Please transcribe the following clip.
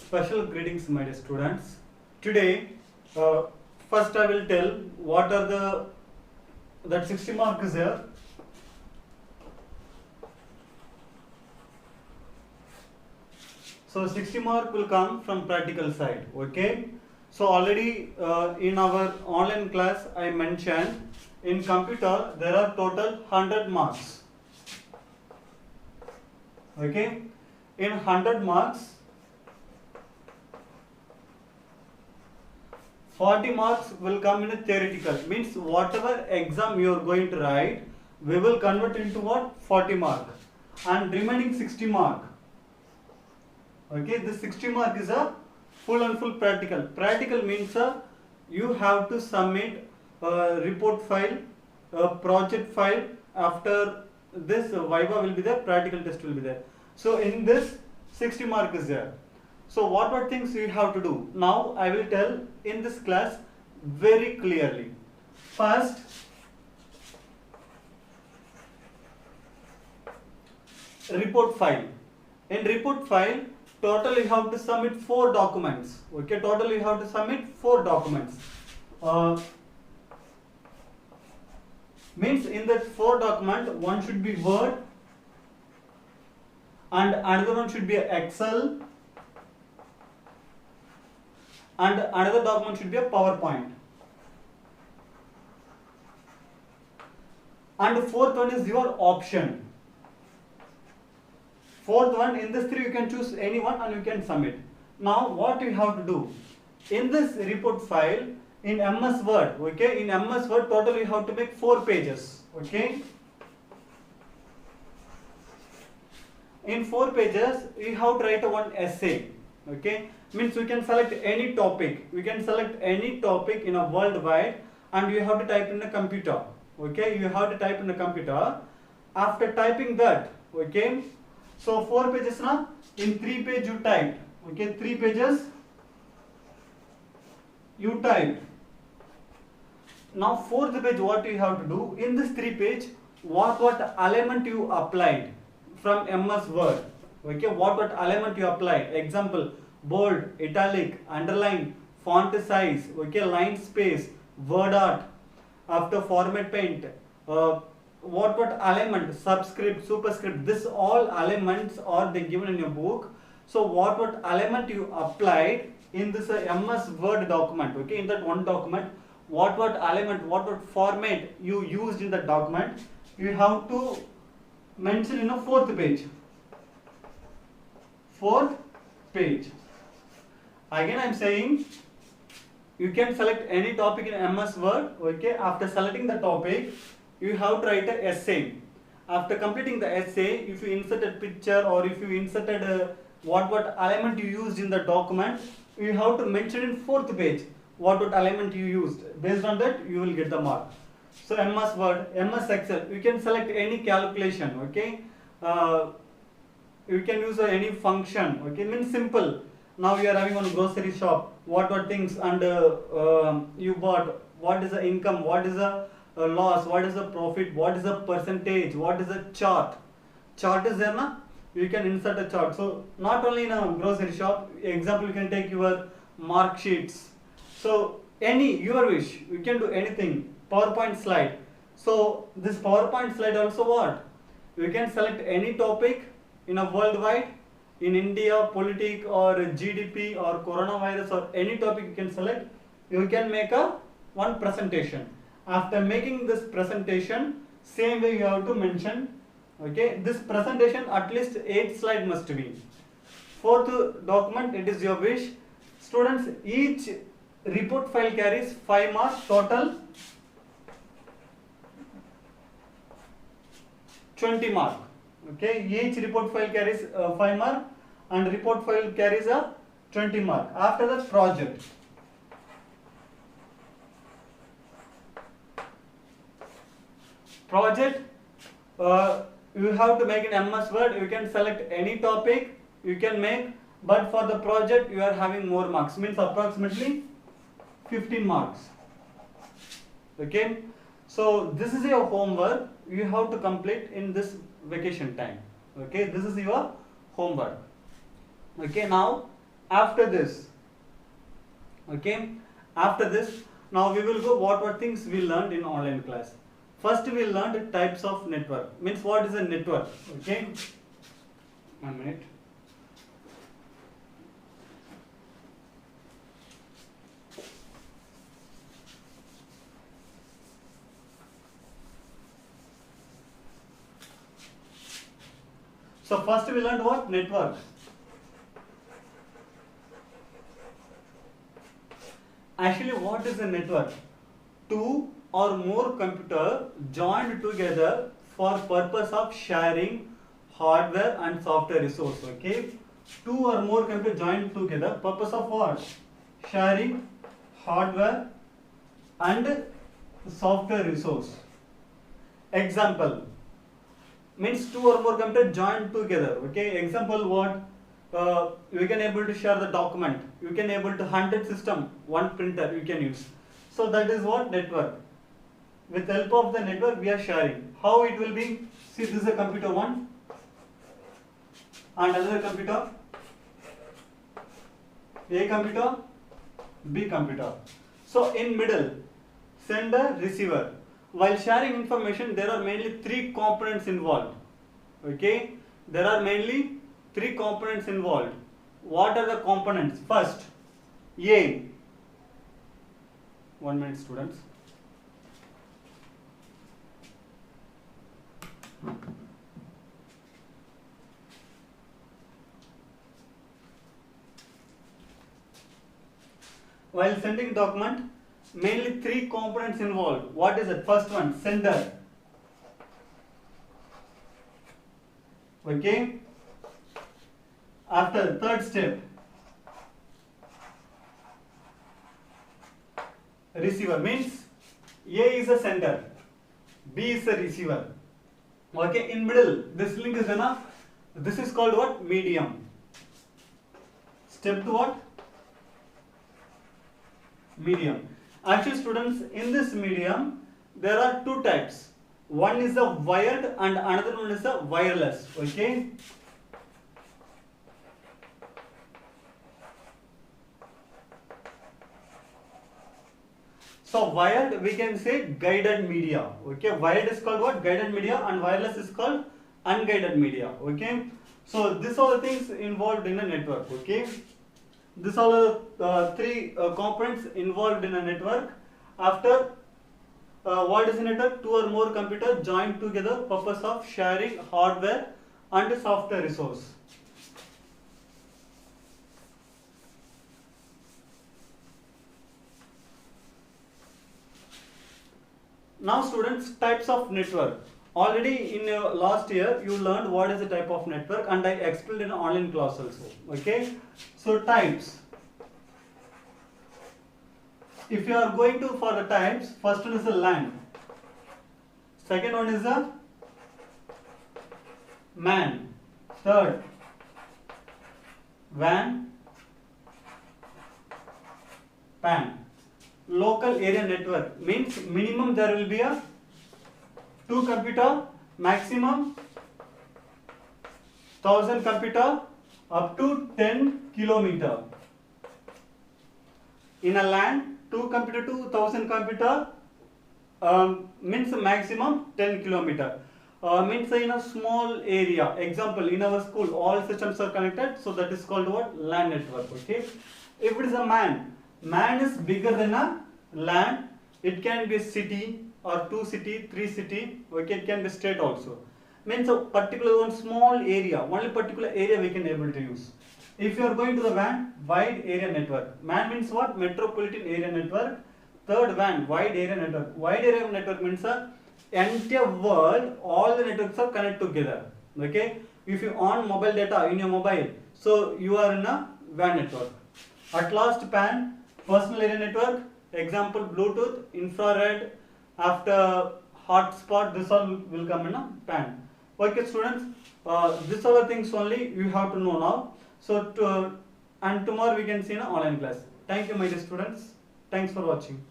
Special greetings, my dear students. Today, first I will tell what are that 60 mark is here. So 60 mark will come from practical side. Okay. So already in our online class I mentioned in computer there are total 100 marks. Okay. In 100 marks, 40 marks will come in a theoretical, means whatever exam you are going to write, we will convert into what? 40 mark, and remaining 60 mark. Okay, this 60 mark is a full and full practical. Practical means you have to submit a report file, a project file. After this, Viva will be there, practical test will be there. So in this 60 mark is there. So what things you have to do? Now I will tell in this class very clearly. First, report file. In report file, total you have to submit 4 documents. Okay, total you have to submit 4 documents. Means in that 4 document, one should be Word, and another one should be Excel, and another document should be a PowerPoint. And the fourth one is your option. Fourth one, in this 3 you can choose any one and you can submit. Now what you have to do? In this report file, in MS Word, okay, in MS Word total you have to make 4 pages, okay. In 4 pages, you have to write one essay, okay. Means you can select any topic. You can select any topic in a worldwide, and you have to type in a computer, okay. You have to type in a computer. After typing that, okay. So 4 pages na, in 3 page you typed, okay. 3 pages you typed. Now 4th page, what you have to do? In this 3 page, what element you applied from MS Word, okay, what element you applied. Example, bold, italic, underline, font size, okay, line space, word art, after format paint, what element, subscript, superscript, this all elements are they given in your book. So what element you applied in this MS Word document, okay, in that one document, what element, what format you used in the document, you have to mention in a 4th page. 4th page. Again I am saying, you can select any topic in MS Word, okay. After selecting the topic, you have to write an essay. After completing the essay, if you inserted picture or if you inserted what element you used in the document, you have to mention in 4th page what element you used. Based on that, you will get the mark. So MS Word, MS Excel, you can select any calculation, okay. You can use any function, okay. Means simple. Now you are having one grocery shop, what things, and you bought, what is the income, what is the loss, what is the profit, what is the percentage, what is the chart. Chart is there na, you can insert a chart. So not only in a grocery shop, example you can take your mark sheets. So any, your wish, you can do anything. PowerPoint slide. So this PowerPoint slide also what? You can select any topic in a worldwide, in India, politics or GDP or coronavirus or any topic you can select. You can make one presentation. After making this presentation, same way you have to mention, okay. This presentation at least 8 slides must be. 4th document, it is your wish. Students, each report file carries 5 marks total. 20 mark, okay. Each report file carries 5 mark and report file carries a 20 mark. After that, project. Project, you have to make in MS Word. You can select any topic, you can make, but for the project you are having more marks, means approximately 15 marks, okay. So this is your homework, you have to complete in this vacation time, okay. This is your homework, okay. Now After this, okay, after this, now we will go what were things we learned in online class. First we learned types of network, means what is a network, okay. 1 minute. So first we learned what? Network. Actually, what is a network? Two or more computers joined together for purpose of sharing hardware and software resource. Okay, two or more computers joined together. Purpose of what? Sharing hardware and software resource. Example means two or more computers joined together. Okay, example what? You can able to share the document, you can able to 100 system, one printer you can use. So that is what network. With the help of the network we are sharing. How it will be? See, this is a computer 1 and another computer, A computer, B computer. So in middle, sender, receiver. While sharing information, there are mainly three components involved. Okay, there are mainly three components involved. What are the components? First, A. 1 minute, students. While sending document, mainly three components involved. What is it? First one, sender. Okay. After third step, receiver, means A is a sender, B is a receiver. Okay, in middle, this link is enough. This is called what? Medium. Step to what? Medium. Actually, students, in this medium, there are two types. One is a wired and another one is a wireless. Okay. So wired, we can say guided media. Okay, wired is called what? Guided media, and wireless is called unguided media. Okay, so these are the things involved in a network. Okay, these are the three components involved in a network. After what is a network? Two or more computers joined together, purpose of sharing hardware and software resource. Now students, types of network. Already in your last year you learned what is the type of network, and I explained in an online class also. Okay, so types. If you are going to for the types, first one is the LAN, second one is the MAN, third WAN, PAN. Local area network means minimum there will be a 2 computer, maximum 1000 computer up to 10 kilometer. In a LAN, 2 computer to 1000 computer means maximum 10 kilometer. Means in a small area. Example, in our school all systems are connected, so that is called what? LAN network. Okay. If it is a MAN, MAN is bigger than a LAN. It can be a city or 2 city, 3 city. Okay, it can be state also. Means a particular one small area, only particular area we can able to use. If you are going to the WAN, wide area network. MAN means what? Metropolitan area network. Third WAN, wide area network. Wide area network means a entire world, all the networks are connected together. Okay. If you on mobile data in your mobile, so you are in a WAN network. At last, PAN, personal area network. Example, Bluetooth, infrared, after hotspot, this all will come in a PAN. Okay, students, these are the things only you have to know now. So, and tomorrow we can see in an online class. Thank you, my dear students. Thanks for watching.